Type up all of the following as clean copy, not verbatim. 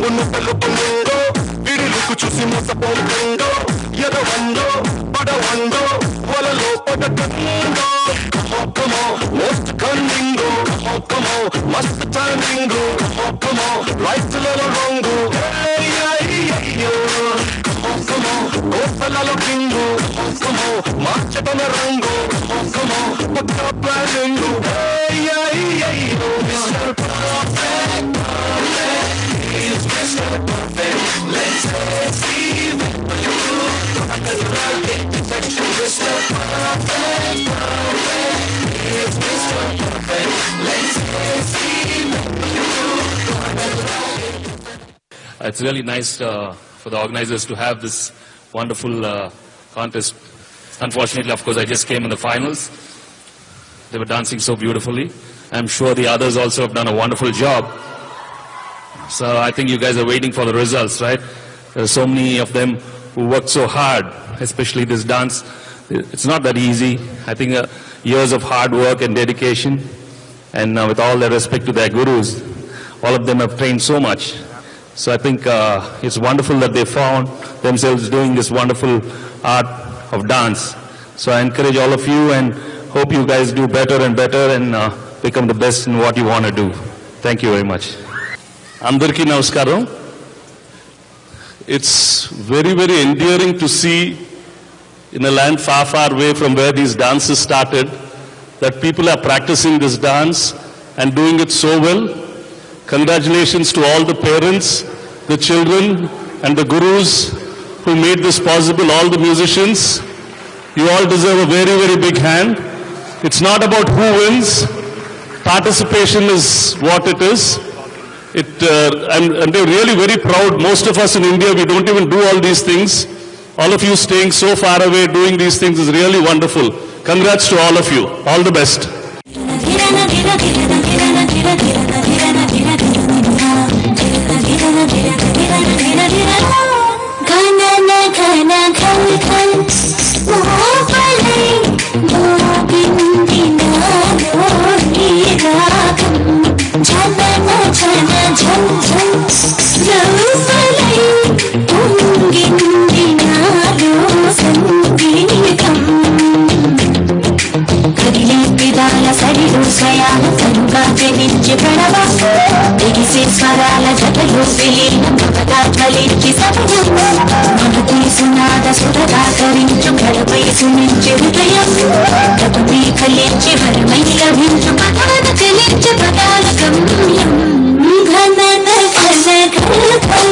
నవ్వును తెలుపునిందో విడులుకు చూసి మోసపోతుందో ఎదవందో పడవందో వలలో పడకందో కమో మోస్ట్ కన్నింగో కమో మస్ట్ టర్నింగో కమో రైట్ లలో రాంగో కమో కోసలలో కింగో కమో మార్చటన రంగో కమో పక్క ప్లానింగో Mr. Perfect, he's Mr. Perfect. Let's see you. Mr. Perfect, he's Mr. Perfect. Let's see you. It's really nice for the organizers to have this wonderful contest. Unfortunately, of course, I just came in the finals. They were dancing so beautifully. I'm sure the others also have done a wonderful job. So I think you guys are waiting for the results, right? There are so many of them who worked so hard, especially this dance. It's not that easy. I think years of hard work and dedication, and with all their respect to their gurus, all of them have trained so much. So I think it's wonderful that they found themselves doing this wonderful art of dance. So I encourage all of you and hope you guys do better and better and become the best in what you want to do. Thank you very much. Andarki namaskaram. It's very, very endearing to see in a land far, far away from where these dances started, that people are practicing this dance and doing it so well. Congratulations to all the parents, the children and the gurus who made this possible, all the musicians. You all deserve a very, very big hand. It's not about who wins. Participation is what it is. And they're really very proud. Most of us in India, we don't even do all these things. All of you staying so far away doing these things is really wonderful. Congrats to all of you. All the best. స్వరాల జతలు విలీనమవదాత్మలించి సహజం మనకి సునాద సురదాకరించు గడపై సుమించి హృదయం గపమీ కలించి వరమై లభించు పదాన చెలించి పదాల గమ్యం ఘనన ఘనఘనకం.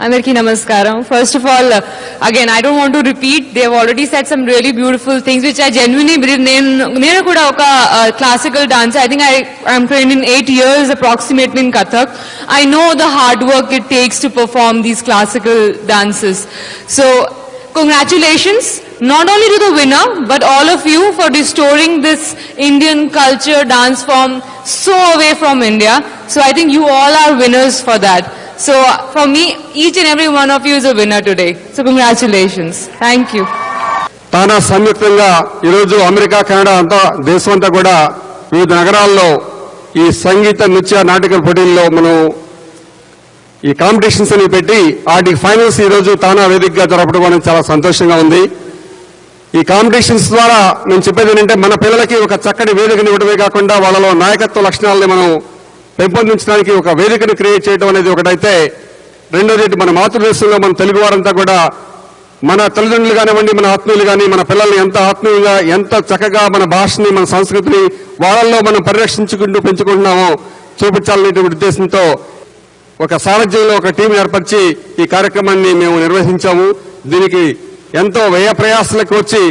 Andarki namaskaram. First of all, again, I don't want to repeat. They have already said some really beautiful things, which I genuinely believe. Nenu kuda oka classical dancer. I think I'm trained in 8 years approximately in Kathak. I know the hard work it takes to perform these classical dances. So, congratulations, not only to the winner, but all of you for restoring this Indian culture dance form so away from India. So, I think you all are winners for that. So for me, each and every one of you is a winner today. So congratulations. Thank you. తానా సంయుక్తంగా ఈరోజు America, Canada అంతా దేశం అంతా కూడా వివిధ నగరాల్లో ఈ సంగీత నృత్య నాటక పోటీల్లో మనం ఈ కాంపిటీషన్స్ అని పెట్టి వాటికి ఫైనల్స్ ఈరోజు తానా వేదికగా జరపడం అనేది చాలా సంతోషంగా ఉంది. ఈ కాంపిటీషన్స్ ద్వారా నేను చెప్పేది ఏంటంటే మన పిల్లలకి ఒక చక్కటి వేదికను ఇవ్వడమే కాకుండా వాళ్ళలో నాయకత్వ లక్షణాలని మనం పెంపొందించడానికి ఒక వేదికను క్రియేట్ చేయడం అనేది ఒకటైతే, రెండోది మన మాతృదేశంలో మన తెలుగు వారంతా కూడా మన తల్లిదండ్రులు కానివ్వండి, మన ఆత్మీయులు కానీ మన పిల్లల్ని ఎంత ఆత్మీయంగా ఎంత చక్కగా మన భాషని మన సంస్కృతిని వాళ్ళల్లో మనం పరిరక్షించుకుంటూ పెంచుకుంటున్నామో చూపించాలనేటువంటి ఉద్దేశంతో ఒక సారథ్యంలో ఒక టీం ఏర్పరిచి ఈ కార్యక్రమాన్ని మేము నిర్వహించాము. దీనికి ఎంతో వ్యయ ప్రయాసాలకు వచ్చి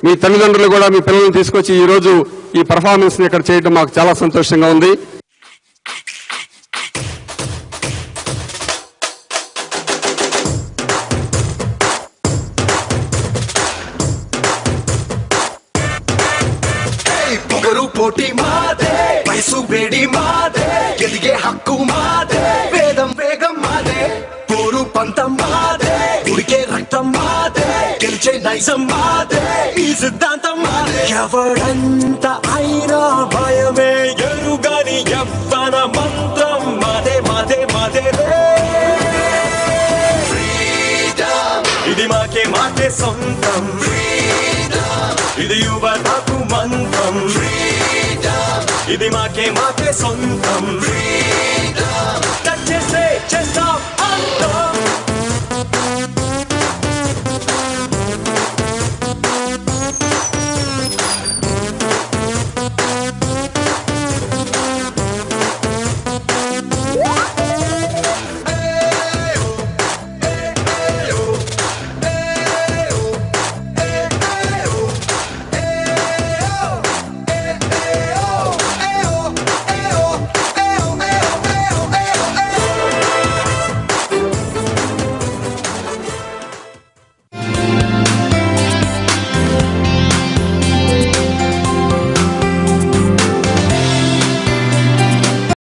మీ తల్లిదండ్రులు కూడా మీ పిల్లల్ని తీసుకొచ్చి ఈరోజు ఈ పర్ఫార్మెన్స్ ని ఇక్కడ చేయడం మాకు చాలా సంతోషంగా ఉంది. పోటీ మాదే, వయసు వేడి మాదే, ఎదిగే హక్కు మాదే, వేదం వేగం మాదే, పోరు పంతం మాదే, ఉడికే రక్తం మాదే, గెలిచే నైజం మాదే, ఈ సిద్ధాంతం మాదే. ఎవడంత అయినా భయమే ఎరుగని ఎవ్వరు మంత్రం మాదే మాదే మాదే రే ఇది మాకే మాకే సొంతం ఇది యువతకు మంత్రం ఇది మాకే మాకే సొంతం చేసే చేస్తాం అంతం